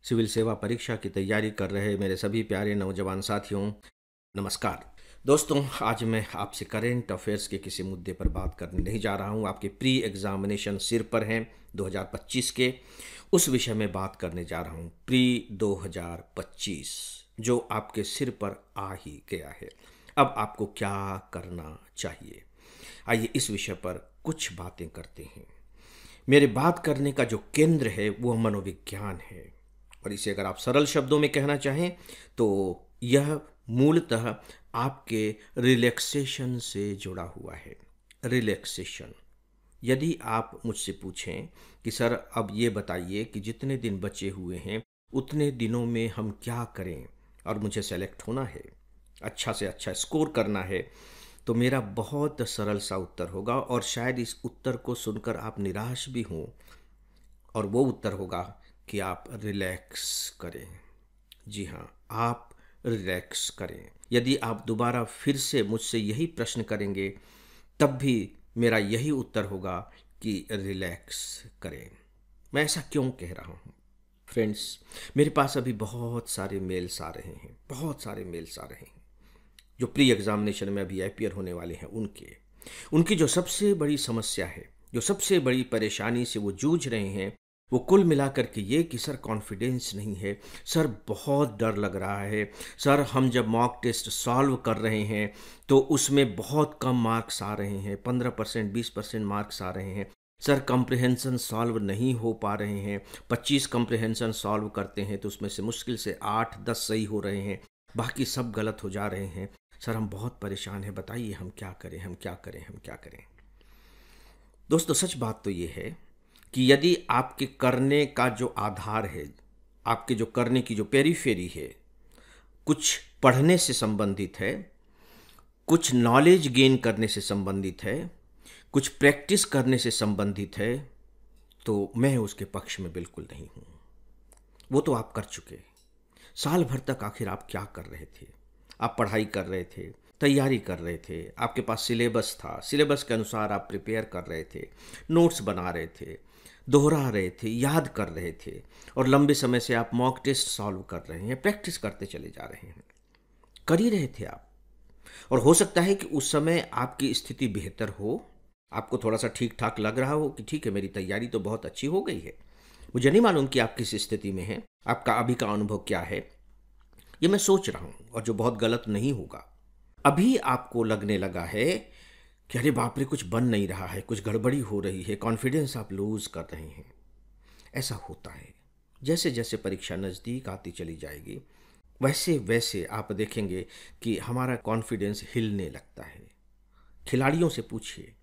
Civil सेवा परीक्षा की तैयारी कर रहे मेरे सभी प्यारे नौजवान साथियों, नमस्कार। दोस्तों, आज मैं आपसे करेंट अफेयर्स के किसी मुद्दे पर बात करने नहीं जा रहा हूं। आपके प्री एग्जामिनेशन सिर पर हैं 2025 के, उस विषय में बात करने जा रहा हूं। प्री 2025 जो आपके सिर पर आ ही गया है, अब आपको क्या करना चाहिए, आइए इस विषय पर कुछ बातें करते हैं। मेरे बात करने का जो केंद्र है वो मनोविज्ञान है, और इसे अगर आप सरल शब्दों में कहना चाहें तो यह मूलतः आपके रिलैक्सेशन से जुड़ा हुआ है। रिलैक्सेशन। यदि आप मुझसे पूछें कि सर अब ये बताइए कि जितने दिन बचे हुए हैं उतने दिनों में हम क्या करें, और मुझे सेलेक्ट होना है, अच्छा से अच्छा स्कोर करना है, तो मेरा बहुत सरल सा उत्तर होगा, और शायद इस उत्तर को सुनकर आप निराश भी हों, और वो उत्तर होगा कि आप रिलैक्स करें। जी हाँ, आप रिलैक्स करें। यदि आप दोबारा फिर से मुझसे यही प्रश्न करेंगे तब भी मेरा यही उत्तर होगा कि रिलैक्स करें। मैं ऐसा क्यों कह रहा हूँ फ्रेंड्स? मेरे पास अभी बहुत सारे मेल्स आ रहे हैं, बहुत सारे मेल्स आ रहे हैं जो प्री एग्जामिनेशन में अभी अपीयर होने वाले हैं। उनकी जो सबसे बड़ी समस्या है, जो सबसे बड़ी परेशानी से वो जूझ रहे हैं, वो कुल मिलाकर के ये कि सर कॉन्फिडेंस नहीं है, सर बहुत डर लग रहा है, सर हम जब मॉक टेस्ट सॉल्व कर रहे हैं तो उसमें बहुत कम मार्क्स आ रहे हैं, 15% 20% मार्क्स आ रहे हैं, सर कॉम्प्रिहेंशन सॉल्व नहीं हो पा रहे हैं, 25 कॉम्प्रिहेंशन सॉल्व करते हैं तो उसमें से मुश्किल से 8-10 सही हो रहे हैं, बाकी सब गलत हो जा रहे हैं। सर हम बहुत परेशान हैं, बताइए हम क्या करें, हम क्या करें, हम क्या करें। दोस्तों, सच बात तो ये है कि यदि आपके करने का जो आधार है, आपके जो करने की जो पेरीफेरी है, कुछ पढ़ने से संबंधित है, कुछ नॉलेज गेन करने से संबंधित है, कुछ प्रैक्टिस करने से संबंधित है, तो मैं उसके पक्ष में बिल्कुल नहीं हूँ। वो तो आप कर चुके। साल भर तक आखिर आप क्या कर रहे थे? आप पढ़ाई कर रहे थे, तैयारी कर रहे थे, आपके पास सिलेबस था, सिलेबस के अनुसार आप प्रिपेयर कर रहे थे, नोट्स बना रहे थे, दोहरा रहे थे, याद कर रहे थे, और लंबे समय से आप मॉक टेस्ट सॉल्व कर रहे हैं, प्रैक्टिस करते चले जा रहे हैं, कर ही रहे थे आप। और हो सकता है कि उस समय आपकी स्थिति बेहतर हो, आपको थोड़ा सा ठीक ठाक लग रहा हो कि ठीक है मेरी तैयारी तो बहुत अच्छी हो गई है। मुझे नहीं मालूम कि आप किस स्थिति में हैं, आपका अभी का अनुभव क्या है, ये मैं सोच रहा हूँ, और जो बहुत गलत नहीं होगा। अभी आपको लगने लगा है कि अरे बाप रे, कुछ बन नहीं रहा है, कुछ गड़बड़ी हो रही है, कॉन्फिडेंस आप लूज कर रहे हैं। ऐसा होता है, जैसे जैसे परीक्षा नज़दीक आती चली जाएगी वैसे वैसे आप देखेंगे कि हमारा कॉन्फिडेंस हिलने लगता है। खिलाड़ियों से पूछिए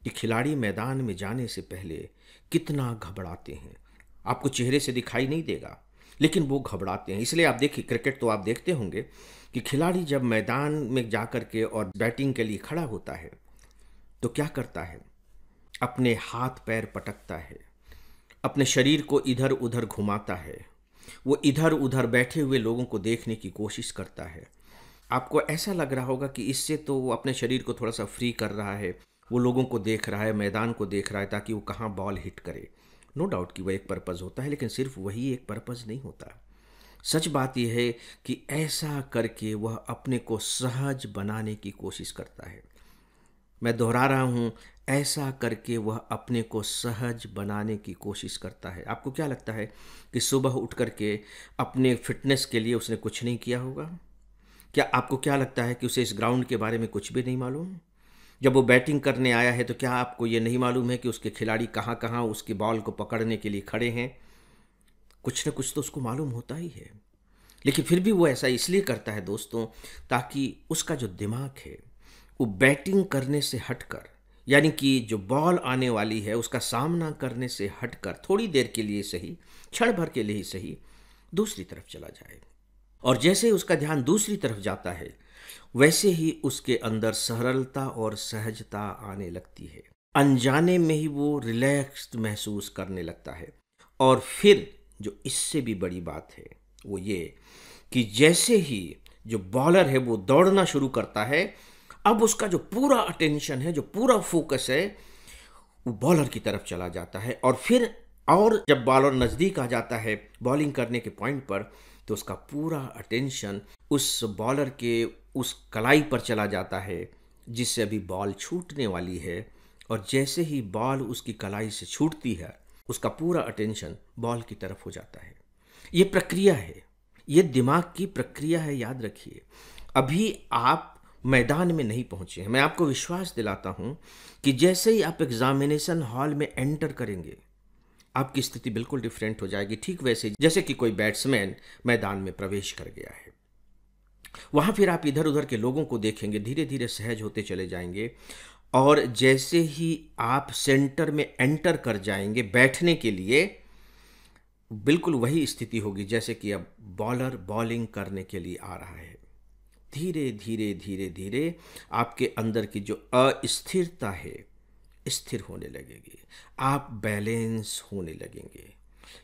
कि खिलाड़ी मैदान में जाने से पहले कितना घबराते हैं। आपको चेहरे से दिखाई नहीं देगा, लेकिन वो घबराते हैं। इसलिए आप देखिए, क्रिकेट तो आप देखते होंगे कि खिलाड़ी जब मैदान में जाकर के और बैटिंग के लिए खड़ा होता है तो क्या करता है? अपने हाथ पैर पटकता है, अपने शरीर को इधर उधर घुमाता है, वो इधर उधर बैठे हुए लोगों को देखने की कोशिश करता है। आपको ऐसा लग रहा होगा कि इससे तो वो अपने शरीर को थोड़ा सा फ्री कर रहा है, वो लोगों को देख रहा है, मैदान को देख रहा है ताकि वो कहाँ बॉल हिट करे। नो डाउट कि वह एक पर्पज़ होता है, लेकिन सिर्फ वही एक पर्पज़ नहीं होता। सच बात यह है कि ऐसा करके वह अपने को सहज बनाने की कोशिश करता है। मैं दोहरा रहा हूँ, ऐसा करके वह अपने को सहज बनाने की कोशिश करता है। आपको क्या लगता है कि सुबह उठ करके अपने फिटनेस के लिए उसने कुछ नहीं किया होगा? क्या आपको क्या लगता है कि उसे इस ग्राउंड के बारे में कुछ भी नहीं मालूम? जब वो बैटिंग करने आया है तो क्या आपको ये नहीं मालूम है कि उसके खिलाड़ी कहाँ कहाँ उसकी बॉल को पकड़ने के लिए खड़े हैं? कुछ न कुछ तो उसको मालूम होता ही है, लेकिन फिर भी वो ऐसा इसलिए करता है दोस्तों, ताकि उसका जो दिमाग है वो बैटिंग करने से हटकर, यानी कि जो बॉल आने वाली है उसका सामना करने से हटकर थोड़ी देर के लिए सही, क्षण भर के लिए ही सही, दूसरी तरफ चला जाए। और जैसे ही उसका ध्यान दूसरी तरफ जाता है वैसे ही उसके अंदर सरलता और सहजता आने लगती है। अनजाने में ही वो रिलैक्स्ड महसूस करने लगता है। और फिर जो इससे भी बड़ी बात है वो ये कि जैसे ही जो बॉलर है वो दौड़ना शुरू करता है, अब उसका जो पूरा अटेंशन है, जो पूरा फोकस है, वो बॉलर की तरफ चला जाता है, और फिर और जब बॉलर नज़दीक आ जाता है बॉलिंग करने के पॉइंट पर, तो उसका पूरा अटेंशन उस बॉलर के उस कलाई पर चला जाता है जिससे अभी बॉल छूटने वाली है। और जैसे ही बॉल उसकी कलाई से छूटती है, उसका पूरा अटेंशन बॉल की तरफ हो जाता है। ये प्रक्रिया है, ये दिमाग की प्रक्रिया है, याद रखिए। अभी आप मैदान में नहीं पहुंचे हैं। मैं आपको विश्वास दिलाता हूं कि जैसे ही आप एग्जामिनेशन हॉल में एंटर करेंगे, आपकी स्थिति बिल्कुल डिफरेंट हो जाएगी। ठीक वैसे जैसे कि कोई बैट्समैन मैदान में प्रवेश कर गया है। वहां फिर आप इधर उधर के लोगों को देखेंगे, धीरे धीरे सहज होते चले जाएंगे। और जैसे ही आप सेंटर में एंटर कर जाएंगे बैठने के लिए, बिल्कुल वही स्थिति होगी जैसे कि अब बॉलर बॉलिंग करने के लिए आ रहा है। धीरे धीरे धीरे धीरे आपके अंदर की जो अस्थिरता है स्थिर होने लगेगी, आप बैलेंस होने लगेंगे।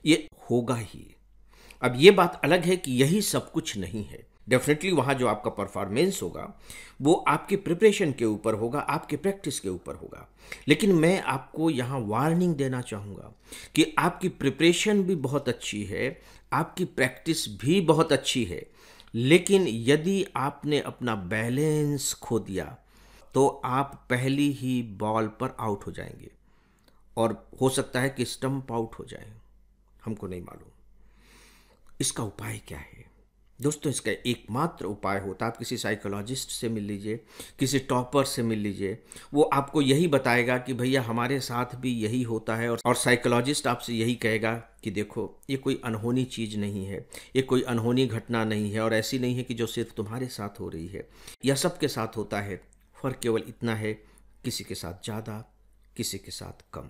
ये होगा ही। अब ये बात अलग है कि यही सब कुछ नहीं है। डेफिनेटली वहाँ जो आपका परफॉर्मेंस होगा वो आपके प्रिपरेशन के ऊपर होगा, आपके प्रैक्टिस के ऊपर होगा। लेकिन मैं आपको यहाँ वार्निंग देना चाहूँगा कि आपकी प्रिपरेशन भी बहुत अच्छी है, आपकी प्रैक्टिस भी बहुत अच्छी है, लेकिन यदि आपने अपना बैलेंस खो दिया तो आप पहली ही बॉल पर आउट हो जाएंगे और हो सकता है कि स्टंप आउट हो जाए। हमको नहीं मालूम इसका उपाय क्या है। दोस्तों, इसका एकमात्र उपाय होता है, आप किसी साइकोलॉजिस्ट से मिल लीजिए, किसी टॉपर से मिल लीजिए। वो आपको यही बताएगा कि भैया हमारे साथ भी यही होता है। और साइकोलॉजिस्ट आपसे यही कहेगा कि देखो ये कोई अनहोनी चीज़ नहीं है, ये कोई अनहोनी घटना नहीं है, और ऐसी नहीं है कि जो सिर्फ तुम्हारे साथ हो रही है, यह सबके साथ होता है। फ़र्क केवल इतना है, किसी के साथ ज़्यादा, किसी के साथ कम।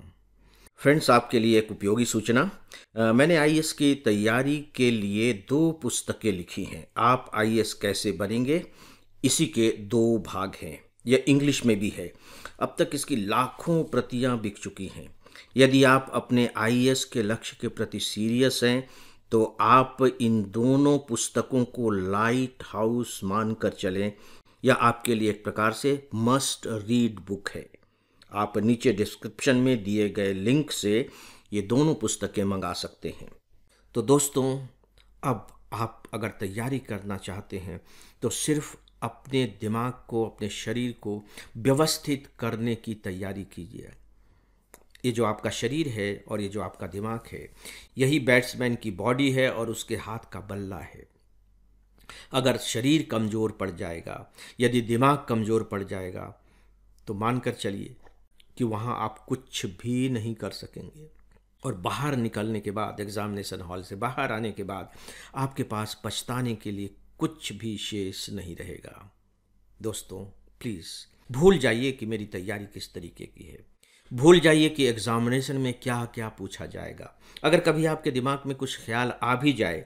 फ्रेंड्स, आपके लिए एक उपयोगी सूचना। मैंने आईएएस की तैयारी के लिए 2 पुस्तकें लिखी हैं। आप आईएएस कैसे बनेंगे, इसी के 2 भाग हैं। यह इंग्लिश में भी है। अब तक इसकी लाखों प्रतियां बिक चुकी हैं। यदि आप अपने आईएएस के लक्ष्य के प्रति सीरियस हैं तो आप इन दोनों पुस्तकों को लाइट हाउस मानकर चलें। यह आपके लिए एक प्रकार से मस्ट रीड बुक है। आप नीचे डिस्क्रिप्शन में दिए गए लिंक से ये दोनों पुस्तकें मंगा सकते हैं। तो दोस्तों, अब आप अगर तैयारी करना चाहते हैं तो सिर्फ अपने दिमाग को, अपने शरीर को व्यवस्थित करने की तैयारी कीजिए। ये जो आपका शरीर है और ये जो आपका दिमाग है, यही बैट्समैन की बॉडी है और उसके हाथ का बल्ला है। अगर शरीर कमज़ोर पड़ जाएगा, यदि दिमाग कमज़ोर पड़ जाएगा, तो मानकर चलिए कि वहाँ आप कुछ भी नहीं कर सकेंगे। और बाहर निकलने के बाद, एग्ज़ामिनेशन हॉल से बाहर आने के बाद, आपके पास पछताने के लिए कुछ भी शेष नहीं रहेगा। दोस्तों, प्लीज़ भूल जाइए कि मेरी तैयारी किस तरीके की है। भूल जाइए कि एग्ज़ामिनेशन में क्या क्या पूछा जाएगा। अगर कभी आपके दिमाग में कुछ ख्याल आ भी जाए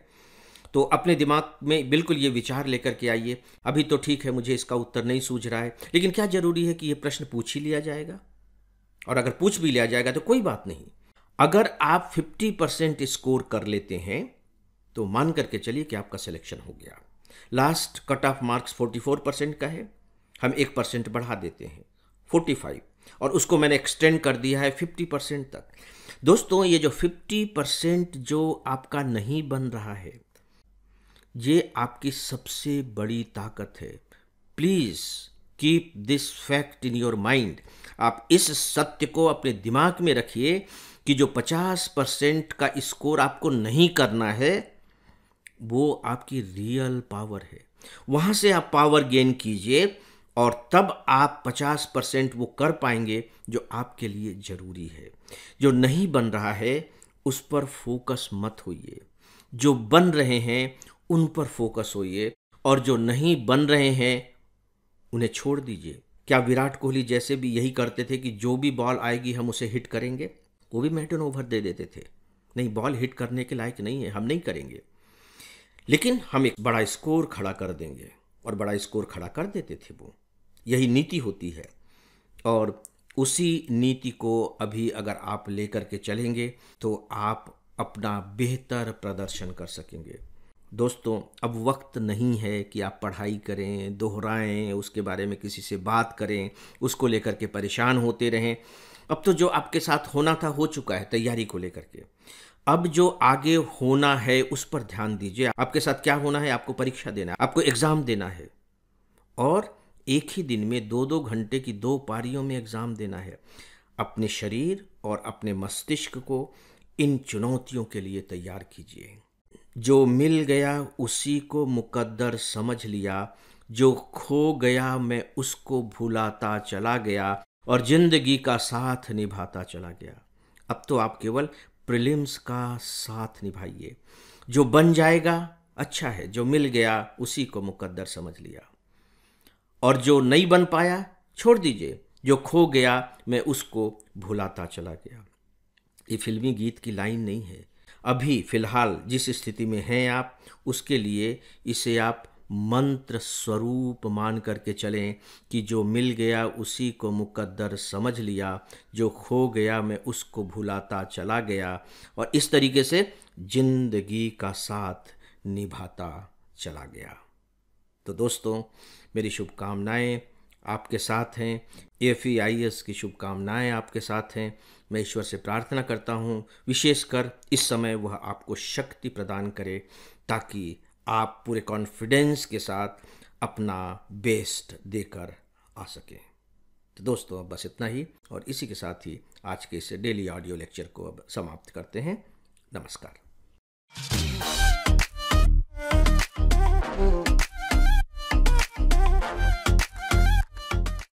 तो अपने दिमाग में बिल्कुल ये विचार लेकर के आइए, अभी तो ठीक है, मुझे इसका उत्तर नहीं सूझ रहा है, लेकिन क्या ज़रूरी है कि ये प्रश्न पूछ ही लिया जाएगा? और अगर पूछ भी लिया जाएगा तो कोई बात नहीं। अगर आप 50% स्कोर कर लेते हैं तो मान करके चलिए कि आपका सिलेक्शन हो गया। लास्ट कट ऑफ मार्क्स 44% का है, हम 1% बढ़ा देते हैं 45, और उसको मैंने एक्सटेंड कर दिया है 50% तक। दोस्तों, ये जो 50% जो आपका नहीं बन रहा है, ये आपकी सबसे बड़ी ताकत है। Please keep this fact in your mind. आप इस सत्य को अपने दिमाग में रखिए कि जो 50% का स्कोर आपको नहीं करना है, वो आपकी रियल पावर है। वहाँ से आप पावर गेन कीजिए और तब आप 50% वो कर पाएंगे जो आपके लिए ज़रूरी है। जो नहीं बन रहा है उस पर फोकस मत होइए, जो बन रहे हैं उन पर फोकस होइए, और जो नहीं बन रहे हैं उन्हें छोड़ दीजिए। क्या विराट कोहली जैसे भी यही करते थे कि जो भी बॉल आएगी हम उसे हिट करेंगे? वो भी मेडन ओवर दे देते थे। नहीं, बॉल हिट करने के लायक नहीं है, हम नहीं करेंगे, लेकिन हम एक बड़ा स्कोर खड़ा कर देंगे, और बड़ा स्कोर खड़ा कर देते थे वो। यही नीति होती है, और उसी नीति को अभी अगर आप लेकर के चलेंगे तो आप अपना बेहतर प्रदर्शन कर सकेंगे। दोस्तों, अब वक्त नहीं है कि आप पढ़ाई करें, दोहराएं, उसके बारे में किसी से बात करें, उसको लेकर के परेशान होते रहें। अब तो जो आपके साथ होना था हो चुका है तैयारी को लेकर के। अब जो आगे होना है उस पर ध्यान दीजिए। आपके साथ क्या होना है, आपको परीक्षा देना है, आपको एग्ज़ाम देना है, और एक ही दिन में 2-2 घंटे की 2 पारियों में एग्ज़ाम देना है। अपने शरीर और अपने मस्तिष्क को इन चुनौतियों के लिए तैयार कीजिए। जो मिल गया उसी को मुकद्दर समझ लिया, जो खो गया मैं उसको भुलाता चला गया, और जिंदगी का साथ निभाता चला गया। अब तो आप केवल प्रीलिम्स का साथ निभाइए। जो बन जाएगा अच्छा है, जो मिल गया उसी को मुकद्दर समझ लिया, और जो नहीं बन पाया छोड़ दीजिए। जो खो गया मैं उसको भुलाता चला गया। ये फिल्मी गीत की लाइन नहीं है। अभी फिलहाल जिस स्थिति में हैं आप, उसके लिए इसे आप मंत्र स्वरूप मान करके चलें कि जो मिल गया उसी को मुकद्दर समझ लिया, जो खो गया मैं उसको भुलाता चला गया, और इस तरीके से जिंदगी का साथ निभाता चला गया। तो दोस्तों, मेरी शुभकामनाएं आपके साथ हैं। AFEIS की शुभकामनाएं आपके साथ हैं। मैं ईश्वर से प्रार्थना करता हूं, विशेषकर इस समय वह आपको शक्ति प्रदान करे, ताकि आप पूरे कॉन्फिडेंस के साथ अपना बेस्ट देकर आ सकें। तो दोस्तों, अब बस इतना ही, और इसी के साथ ही आज के इस डेली ऑडियो लेक्चर को अब समाप्त करते हैं। नमस्कार।